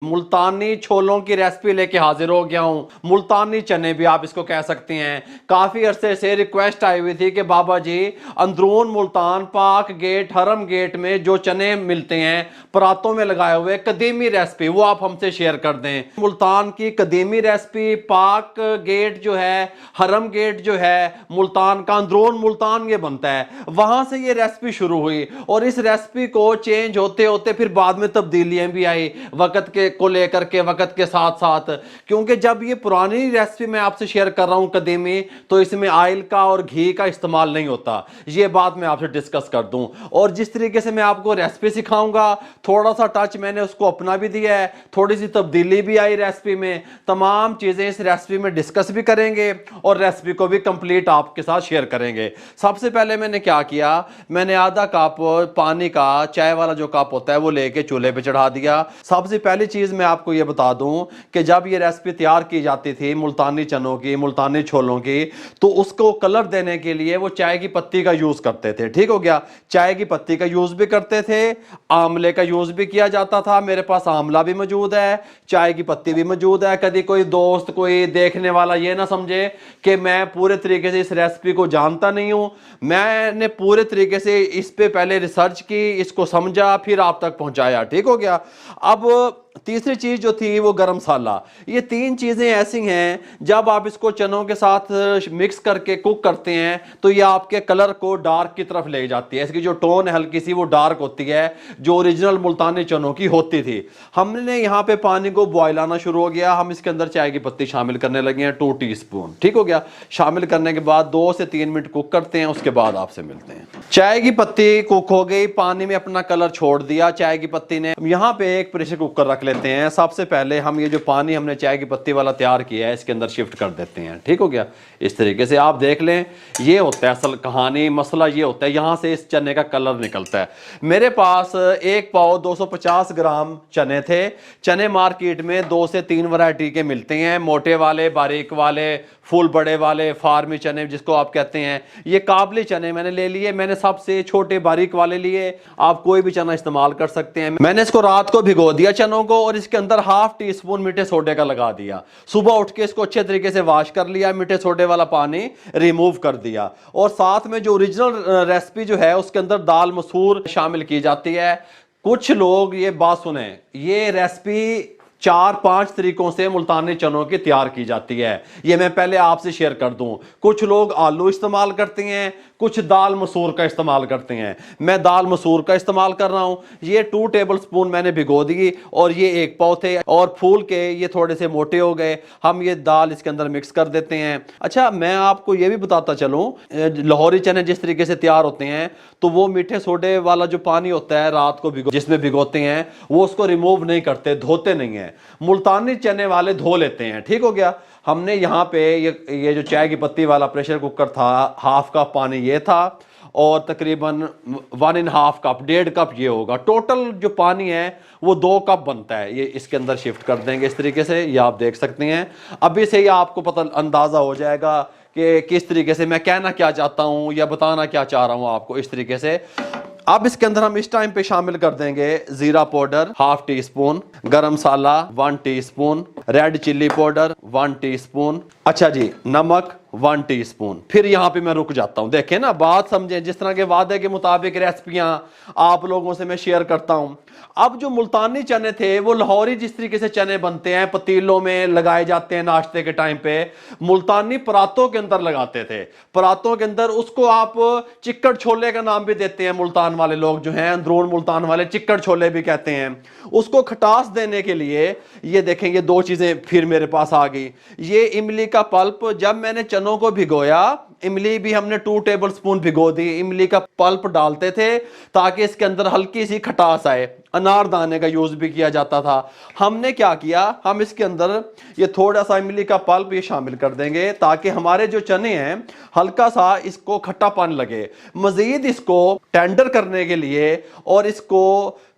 मुल्तानी छोलों की रेसिपी लेके हाजिर हो गया हूं। मुल्तानी चने भी आप इसको कह सकते हैं। काफी अरसे से रिक्वेस्ट आई हुई थी कि बाबा जी अंदरून मुल्तान पाक गेट हरम गेट में जो चने मिलते हैं परातों में लगाए हुए कदीमी रेसिपी वो आप हमसे शेयर कर दें। मुल्तान की कदीमी रेसिपी पाक गेट जो है हरम गेट जो है मुल्तान का अंदरून मुल्तान ये बनता है, वहां से ये रेसिपी शुरू हुई और इस रेसिपी को चेंज होते होते फिर बाद में तब्दीलियां भी आई वक्त के को लेकर के वक्त के साथ साथ। क्योंकि जब ये पुरानी रेसिपी मैं आपसे शेयर कर रहा हूं कदीमी, तो इसमें ऑयल का और घी का इस्तेमाल नहीं होता। ये बात मैं आपसे डिस्कस कर दूं और जिस तरीके से मैं आपको रेसिपी सिखाऊंगा थोड़ा सा टच मैंने उसको अपना भी दिया है, थोड़ी सी तब्दीली भी आई रेसिपी में। तमाम चीजें इस रेसिपी में डिस्कस भी करेंगे और रेसिपी को भी कंप्लीट आपके साथ शेयर करेंगे। सबसे पहले मैंने क्या किया, मैंने आधा कप पानी का चाय वाला जो कप होता है वो लेके चूल्हे पे चढ़ा दिया। सबसे पहली चीज मैं आपको ये बता दूं कि जब ये रेसिपी तैयार की जाती थी मुल्तानी चनों की मुल्तानी छोलों की, तो उसको कलर देने के लिए वो चाय की पत्ती का यूज करते थे। ठीक हो गया, चाय की पत्ती का यूज भी करते थे, आंवले का यूज भी किया जाता था। मेरे पास आंवला भी मौजूद है, चाय की पत्ती भी मौजूद है। कभी कोई दोस्त कोई देखने वाला ये ना समझे कि मैं पूरे तरीके से इस रेसिपी को जानता नहीं हूं। मैंने पूरे तरीके से इस पे पहले रिसर्च की, इसको समझा, फिर आप तक पहुंचाया। ठीक हो गया। अब तीसरी चीज जो थी वो गरम मसाला। ये तीन चीजें ऐसी हैं जब आप इसको चनों के साथ मिक्स करके कुक करते हैं तो ये आपके कलर को डार्क की तरफ ले जाती है। इसकी जो टोन है हल्की सी वो डार्क होती है जो ओरिजिनल मुल्तानी चनों की होती थी। हमने यहाँ पे पानी को बॉयल आना शुरू हो गया, हम इसके अंदर चाय की पत्ती शामिल करने लगे हैं 2 टीस्पून। ठीक हो गया। शामिल करने के बाद 2 से 3 मिनट कुक करते हैं, उसके बाद आपसे मिलते हैं। चाय की पत्ती कुक हो गई, पानी में अपना कलर छोड़ दिया चाय की पत्ती ने। यहाँ पे एक प्रेशर कुकर रख लेते हैं। सबसे पहले हम ये जो पानी हमने चाय की पत्ती वाला तैयार किया है इसके अंदर शिफ्ट कर देते हैं। ठीक हो गया। इस तरीके से आप देख लें, ये होता है असल कहानी, मसला ये होता है, यहां से इस चने का कलर निकलता है। मेरे पास एक पाव 250 ग्राम चने थे। चने मार्केट में 2 से 3 वैरायटी के मिलते हैं, मोटे वाले, बारीक वाले, फुल बड़े वाले, फार्मी चने जिसको आप कहते हैं। ये काबली चने मैंने ले लिए, मैंने सबसे छोटे बारीक वाले लिए। आप कोई भी चना इस्तेमाल कर सकते हैं। मैंने इसको रात को भिगो दिया चनों को और इसके अंदर ½ टीस्पून मीठे सोडे का लगा दिया। सुबह उठ के इसको अच्छे तरीके से वॉश कर लिया, मीठे सोडे वाला पानी रिमूव कर दिया और साथ में जो ओरिजिनल रेसिपी जो है उसके अंदर दाल मसूर शामिल की जाती है। कुछ लोग, ये बात सुने, ये रेसिपी 4-5 तरीकों से मुल्तानी चनों की तैयार की जाती है। ये मैं पहले आपसे शेयर कर दूं। कुछ लोग आलू इस्तेमाल करते हैं, कुछ दाल मसूर का इस्तेमाल करते हैं। मैं दाल मसूर का इस्तेमाल कर रहा हूं। ये 2 टेबलस्पून मैंने भिगो दी और ये 1 पाव थे और फूल के ये थोड़े से मोटे हो गए। हम ये दाल इसके अंदर मिक्स कर देते हैं। अच्छा, मैं आपको ये भी बताता चलूं, लाहौरी चने जिस तरीके से तैयार होते हैं तो वो मीठे सोडे वाला जो पानी होता है रात को जिसमें भिगोते हैं वो उसको रिमूव नहीं करते, धोते नहीं है। मुल्तानी चने वाले धो लेते हैं। ठीक हो गया। हमने यहाँ पे ये जो चाय की पत्ती वाला प्रेशर कुकर था, ½ कप पानी ये था और तकरीबन 1.5 कप, 1.5 कप ये होगा। टोटल जो पानी है वो 2 कप बनता है। ये इसके अंदर शिफ्ट कर देंगे इस तरीके से, ये आप देख सकते हैं। अभी से ही आपको पता अंदाजा हो जाएगा कि किस तरीके से मैं कहना क्या चाहता हूं या बताना क्या चाह रहा हूं आपको। इस तरीके से अब इसके अंदर हम इस टाइम पे शामिल कर देंगे जीरा पाउडर ½ टीस्पून, गरम मसाला 1 teaspoon, red chilli powder 1 teaspoon, अच्छा जी नमक 1 टीस्पून। फिर यहाँ पे मैं रुक जाता हूं। देखें ना, बात समझें। जिस तरह के वादे के मुताबिक रेसिपियां आप लोगों से मैं शेयर करता हूं। अब जो मुल्तानी चने थे वो लाहौरी जिस तरीके से चने बनते हैं, पतीलों में लगाए जाते हैं नाश्ते के टाइम पे, मुल्तानी परातों के अंदर लगाते थे। परातों के अंदर उसको आप चिक्कड़ छोले का नाम भी देते हैं। मुल्तान वाले लोग जो हैं, अंदरून मुल्तान वाले, चिक्कड़ छोले भी कहते हैं। उसको खटास देने के लिए ये देखें, ये 2 चीजें फिर मेरे पास आ गई। ये इमली का पल्प, जब मैंने चनों को भिगोया, इमली भी हमने 2 टेबलस्पून भिगो दी। इमली का पल्प डालते थे ताकि इसके अंदर हल्की सी खटास आए। अनारदाने का यूज भी किया जाता था। हमने क्या किया, हम इसके अंदर ये थोड़ा सा इमली का पल्प ये शामिल कर देंगे ताकि हमारे जो चने हैं हल्का सा इसको खट्टापन लगे। मजीद इसको टेंडर करने के लिए और इसको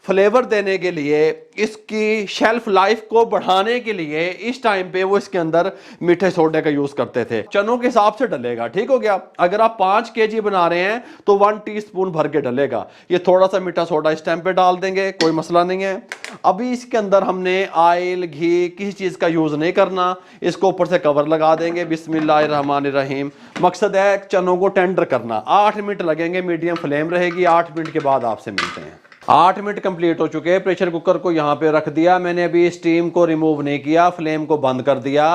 फ्लेवर देने के लिए, इसकी शेल्फ लाइफ को बढ़ाने के लिए इस टाइम पे वो इसके अंदर मीठे सोडे का यूज करते थे। चनों के हिसाब से डलेगा, ठीक हो गया। अगर आप 5 केजी बना रहे हैं तो 1 टीस्पून भर के डलेगा। ये थोड़ा सा मीठा सोडा इस टाइम पे डाल देंगे, कोई मसला नहीं है। अभी इसके अंदर हमने ऑयल घी किसी चीज का यूज नहीं करना, इसको ऊपर से कवर लगा देंगे। बिस्मिल्लाहिर्रहमानिर्रहीम। मकसद है चनों को टेंडर करना। 8 मिनट लगेंगे, मीडियम फ्लेम रहेगी। 8 मिनट के बाद आपसे मिलते हैं। 8 मिनट कंप्लीट हो चुके हैं। प्रेशर कुकर को यहां पे रख दिया मैंने, अभी स्टीम को रिमूव नहीं किया, फ्लेम को बंद कर दिया।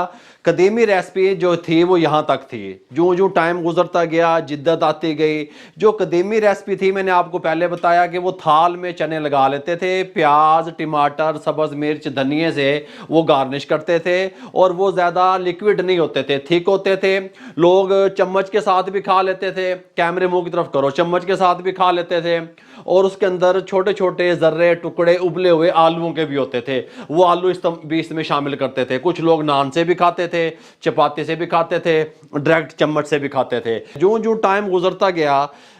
कदीमी रेसिपी जो थी वो यहां तक थी। जो जो टाइम गुजरता गया, जिद्दत आती गई। जो कदीमी रेसिपी थी मैंने आपको पहले बताया कि वो थाल में चने लगा लेते थे, प्याज, टमाटर, सब्ज मिर्च, धनिए से वो गार्निश करते थे, और वो ज्यादा लिक्विड नहीं होते थे, थिक होते थे। लोग चम्मच के साथ भी खा लेते थे। कैमरे मुंह की तरफ करो, चम्मच के साथ भी खा लेते थे। और उसके अंदर छोटे छोटे जर्रे टुकड़े उबले हुए आलूओं के भी होते थे, वो आलू इस बीच में शामिल करते थे। कुछ लोग नान से भी खाते थे, चपाती से भी खाते थे, डायरेक्ट चम्मच से भी खाते थे। जो जो टाइम गुजरता गया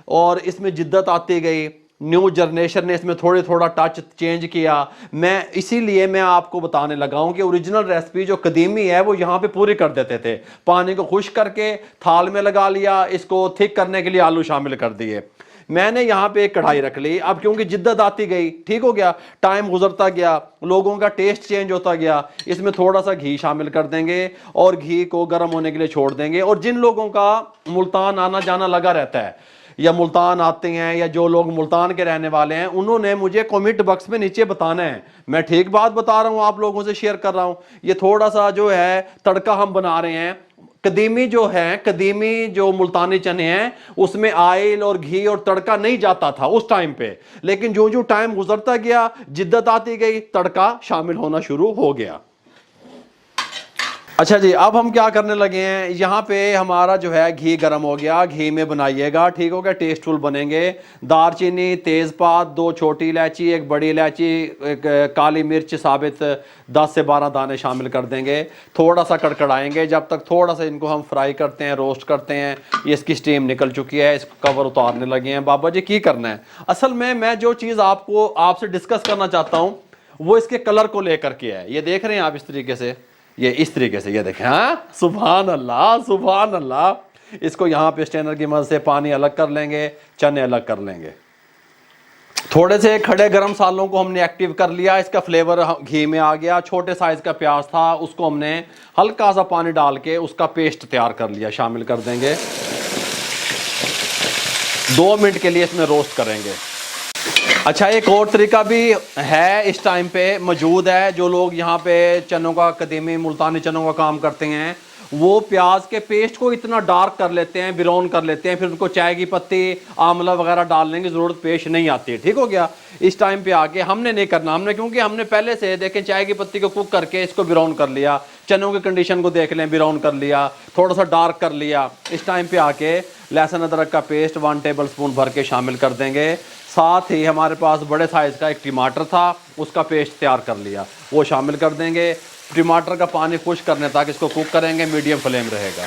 और इसमें जिद्दत आती गई, न्यू जनरेशन ने इसमें थोड़े थोड़ा टच चेंज किया। मैं इसीलिए मैं आपको बताने लगा हूं कि ओरिजिनल रेसिपी जो कदीमी है वो यहाँ पे पूरी कर देते थे। पानी को खुश्क करके थाल में लगा लिया, इसको थिक करने के लिए आलू शामिल कर दिए। मैंने यहाँ पे एक कढ़ाई रख ली। अब क्योंकि जिद्दत आती गई, ठीक हो गया, टाइम गुजरता गया, लोगों का टेस्ट चेंज होता गया, इसमें थोड़ा सा घी शामिल कर देंगे और घी को गर्म होने के लिए छोड़ देंगे। और जिन लोगों का मुल्तान आना जाना लगा रहता है या मुल्तान आते हैं या जो लोग मुल्तान के रहने वाले हैं, उन्होंने मुझे कमेंट बॉक्स में नीचे बताना है। मैं ठीक बात बता रहा हूं, आप लोगों से शेयर कर रहा हूं। ये थोड़ा सा जो है तड़का हम बना रहे हैं। कदीमी जो है, कदीमी जो मुल्तानी चने हैं उसमें ऑयल और घी और तड़का नहीं जाता था उस टाइम पे, लेकिन जो जो टाइम गुजरता गया, जिद्दत आती गई, तड़का शामिल होना शुरू हो गया। अच्छा जी, अब हम क्या करने लगे हैं, यहाँ पे हमारा जो है घी गर्म हो गया। घी में बनाइएगा, ठीक हो गया, टेस्टफुल बनेंगे। दालचीनी, तेज़पात, 2 छोटी इलायची, 1 बड़ी इलायची, 1 काली मिर्च साबित 10 से 12 दाने शामिल कर देंगे। थोड़ा सा कड़कड़ाएंगे, जब तक थोड़ा सा इनको हम फ्राई करते हैं, रोस्ट करते हैं। ये इसकी स्टीम निकल चुकी है, इसको कवर उतारने लगे हैं। बाबा जी की करना है, असल में मैं जो चीज़ आपसे डिस्कस करना चाहता हूँ वो इसके कलर को लेकर के है। ये देख रहे हैं आप इस तरीके से, ये इस तरीके से, ये देखें। हाँ, सुभान अल्लाह, सुभान अल्लाह। इसको यहाँ पे स्ट्रेनर की मदद से पानी अलग कर लेंगे, चने अलग कर लेंगे। थोड़े से खड़े गरम मसालों को हमने एक्टिव कर लिया, इसका फ्लेवर घी में आ गया। छोटे साइज का प्याज था, उसको हमने हल्का सा पानी डाल के उसका पेस्ट तैयार कर लिया, शामिल कर देंगे। 2 मिनट के लिए इसमें रोस्ट करेंगे। अच्छा, एक और तरीका भी है इस टाइम पे मौजूद है। जो लोग यहाँ पे चनों का, कदीमी मुल्तानी चनों का काम करते हैं, वो प्याज के पेस्ट को इतना डार्क कर लेते हैं, ब्राउन कर लेते हैं, फिर उनको चाय की पत्ती, आंवला वगैरह डालने की ज़रूरत पेश नहीं आती है। ठीक हो गया। इस टाइम पे आके हमने नहीं करना, हमने क्योंकि हमने पहले से देखें चाय की पत्ती को कुक करके इसको ब्राउन कर लिया, चनों की कंडीशन को देख लें, ब्राउन कर लिया, थोड़ा सा डार्क कर लिया। इस टाइम पे आके लहसुन अदरक का पेस्ट 1 टेबल स्पून भर के शामिल कर देंगे। साथ ही हमारे पास बड़े साइज़ का 1 टमाटर था, उसका पेस्ट तैयार कर लिया, वो शामिल कर देंगे। टमाटर का पानी खुश्क करने तक इसको कुक करेंगे, मीडियम फ्लेम रहेगा।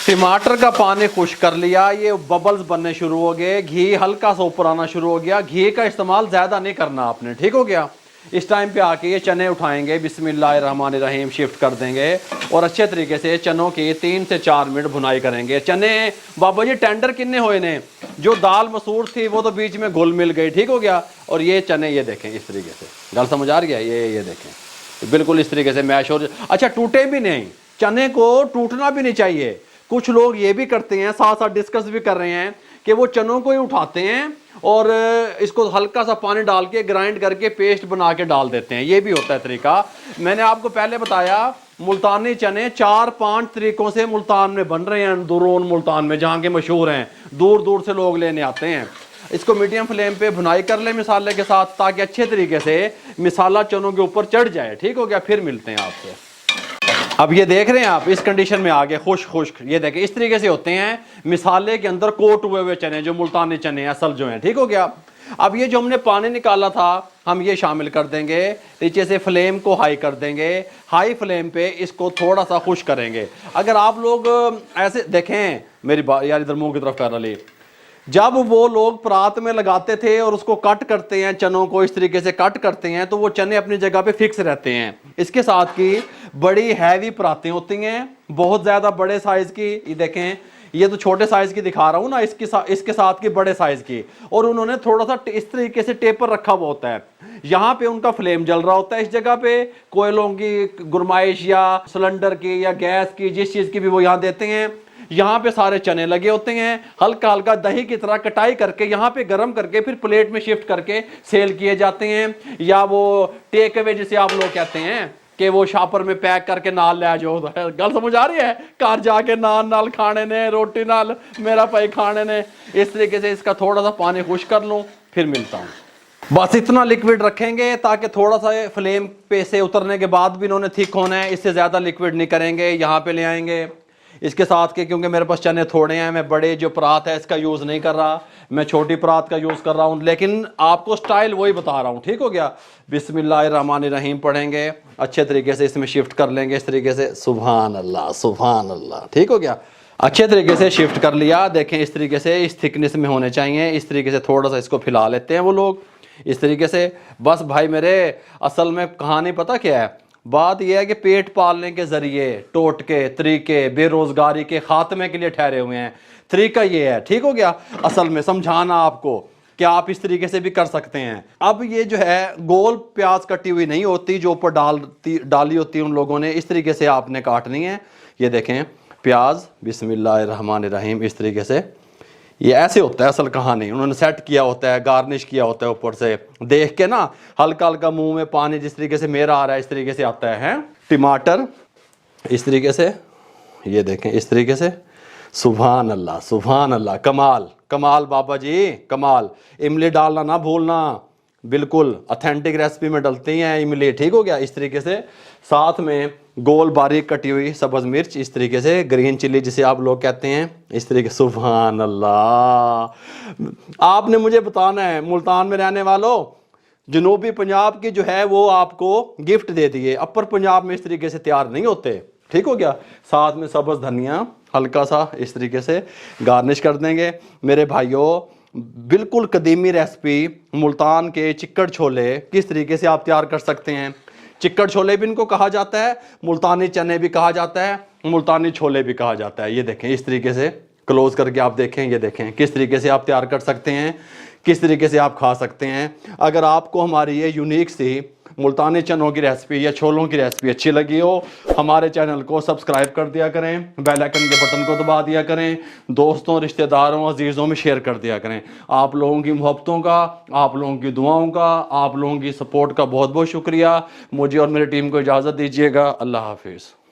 टमाटर का पानी खुश्क कर लिया, ये बबल्स बनने शुरू हो गए, घी हल्का सा ऊपर आना शुरू हो गया। घी का इस्तेमाल ज़्यादा नहीं करना आपने, ठीक हो गया। इस टाइम पे आके ये चने उठाएंगे, बिस्मिल्लाहिर्रहमानिर्रहीम शिफ्ट कर देंगे और अच्छे तरीके से चनों की 3 से 4 मिनट भुनाई करेंगे। चने बाबा जी टेंडर किन्ने हुए ने, जो दाल मसूर थी वो तो बीच में घुल मिल गई, ठीक हो गया। और ये चने ये देखें इस तरीके से, गल समझ आ रही है, ये देखें बिल्कुल इस तरीके से मैश हो। अच्छा, टूटे भी नहीं, चने को टूटना भी नहीं चाहिए। कुछ लोग ये भी करते हैं, साथ साथ डिस्कस भी कर रहे हैं कि वो चनों को ही उठाते हैं और इसको हल्का सा पानी डाल के ग्राइंड करके पेस्ट बना के डाल देते हैं, ये भी होता है तरीका। मैंने आपको पहले बताया मुल्तानी चने 4-5 तरीकों से मुल्तान में बन रहे हैं, अंदरून मुल्तान में जहाँ के मशहूर हैं, दूर दूर से लोग लेने आते हैं। इसको मीडियम फ्लेम पे भुनाई कर ले मसाले के साथ, ताकि अच्छे तरीके से मसाला चनों के ऊपर चढ़ जाए, ठीक हो गया। फिर मिलते हैं आपसे। अब ये देख रहे हैं आप, इस कंडीशन में आ गए, खुश्क, ये देखें इस तरीके से होते हैं मिसाले के अंदर कोट हुए हुए चने, जो मुल्तानी चने असल जो हैं, ठीक हो गया। अब ये जो हमने पानी निकाला था हम ये शामिल कर देंगे। नीचे से फ्लेम को हाई कर देंगे, हाई फ्लेम पे इसको थोड़ा सा खुश करेंगे। अगर आप लोग ऐसे देखें, मेरी बात यार इधर मुंह की तरफ कर रही, जब वो लोग परात में लगाते थे और उसको कट करते हैं, चनों को इस तरीके से कट करते हैं, तो वो चने अपनी जगह पे फिक्स रहते हैं। इसके साथ की बड़ी हैवी परातें होती हैं, बहुत ज़्यादा बड़े साइज़ की। ये देखें, ये तो छोटे साइज़ की दिखा रहा हूँ ना, इसके साथ की बड़े साइज़ की। और उन्होंने थोड़ा सा इस तरीके से टेपर रखा हुआ होता है। यहाँ पे उनका फ्लेम जल रहा होता है, इस जगह पे कोयलों की गुरमाइश या सिलेंडर की या गैस की, जिस चीज़ की भी वो यहाँ देते हैं। यहाँ पे सारे चने लगे होते हैं, हल्का हल्का दही की तरह कटाई करके यहाँ पे गर्म करके फिर प्लेट में शिफ्ट करके सेल किए जाते हैं। या वो टेक अवे जिसे आप लोग कहते हैं कि वो शापर में पैक करके नाल ले जाओ। गल समझ आ रही है? घर जाके नान नाल खाने ने, रोटी नाल मेरा भाई खाने ने। इस तरीके से इसका थोड़ा सा पानी खुश कर लूँ, फिर मिलता हूँ। बस इतना लिक्विड रखेंगे ताकि थोड़ा सा फ्लेम पे से उतरने के बाद भी इन्होंने थिक होना है, इससे ज़्यादा लिक्विड नहीं करेंगे। यहाँ पे ले आएंगे इसके साथ के, क्योंकि मेरे पास चने थोड़े हैं, मैं बड़े जो परात है इसका यूज़ नहीं कर रहा, मैं छोटी परात का यूज़ कर रहा हूँ, लेकिन आपको स्टाइल वही बता रहा हूँ। ठीक हो गया? बिस्मिल्लाहिर्रहमानिर्रहीम पढ़ेंगे, अच्छे तरीके से इसमें शिफ्ट कर लेंगे इस तरीके से। सुभान अल्लाह, सुभान अल्लाह। ठीक हो गया? अच्छे तरीके से शिफ्ट कर लिया। देखें इस तरीके से, इस थिकनेस में होने चाहिए। इस तरीके से थोड़ा सा इसको फैला लेते हैं वो लोग इस तरीके से। बस भाई मेरे, असल में कहानी पता क्या है? बात यह है कि पेट पालने के जरिए टोटके तरीके बेरोजगारी के खात्मे के लिए ठहरे हुए हैं। तरीका ये है। ठीक हो गया? असल में समझाना आपको कि आप इस तरीके से भी कर सकते हैं। अब ये जो है गोल प्याज कटी हुई नहीं होती, जो ऊपर डाली होती है उन लोगों ने, इस तरीके से आपने काटनी है। ये देखें प्याज, बिस्मिल्लाहिर्रहमानिर्रहीम, इस तरीके से। ये ऐसे होता है असल कहानी, उन्होंने सेट किया होता है, गार्निश किया होता है ऊपर से। देख के ना हल्का हल्का मुंह में पानी जिस तरीके से मेरा आ रहा है इस तरीके से आता है। टमाटर इस तरीके से, ये देखें इस तरीके से। सुभान अल्लाह, सुभान अल्लाह, कमाल कमाल बाबा जी, कमाल। इमली डालना ना भूलना, बिल्कुल ऑथेंटिक रेसिपी में डलती हैं इमली। ठीक हो गया? इस तरीके से। साथ में गोल बारीक कटी हुई सब्ज़ मिर्च इस तरीके से, ग्रीन चिल्ली जिसे आप लोग कहते हैं, इस तरीके। सुभान अल्लाह। आपने मुझे बताना है, मुल्तान में रहने वालों, जनूबी पंजाब की जो है वो आपको गिफ्ट दे दिए, अपर पंजाब में इस तरीके से तैयार नहीं होते। ठीक हो गया? साथ में सब्ज़ धनिया हल्का सा इस तरीके से गार्निश कर देंगे। मेरे भाइयों, बिल्कुल कदीमी रेसिपी मुल्तान के चिक्कड़ छोले किस तरीके से आप तैयार कर सकते हैं। चिक्कड़ छोले भी इनको कहा जाता है, मुल्तानी चने भी कहा जाता है, मुल्तानी छोले भी कहा जाता है। ये देखें इस तरीके से क्लोज करके आप देखें, ये देखें किस तरीके से आप तैयार कर सकते हैं, किस तरीके से आप खा सकते हैं। अगर आपको हमारी ये यूनिक सी मुल्तानी चनों की रेसिपी या छोलों की रेसिपी अच्छी लगी हो, हमारे चैनल को सब्सक्राइब कर दिया करें, बेल आइकन के बटन को दबा दिया करें, दोस्तों रिश्तेदारों अजीज़ों में शेयर कर दिया करें। आप लोगों की मोहब्बतों का, आप लोगों की दुआओं का, आप लोगों की सपोर्ट का बहुत बहुत शुक्रिया। मुझे और मेरी टीम को इजाज़त दीजिएगा। अल्लाह हाफिज़।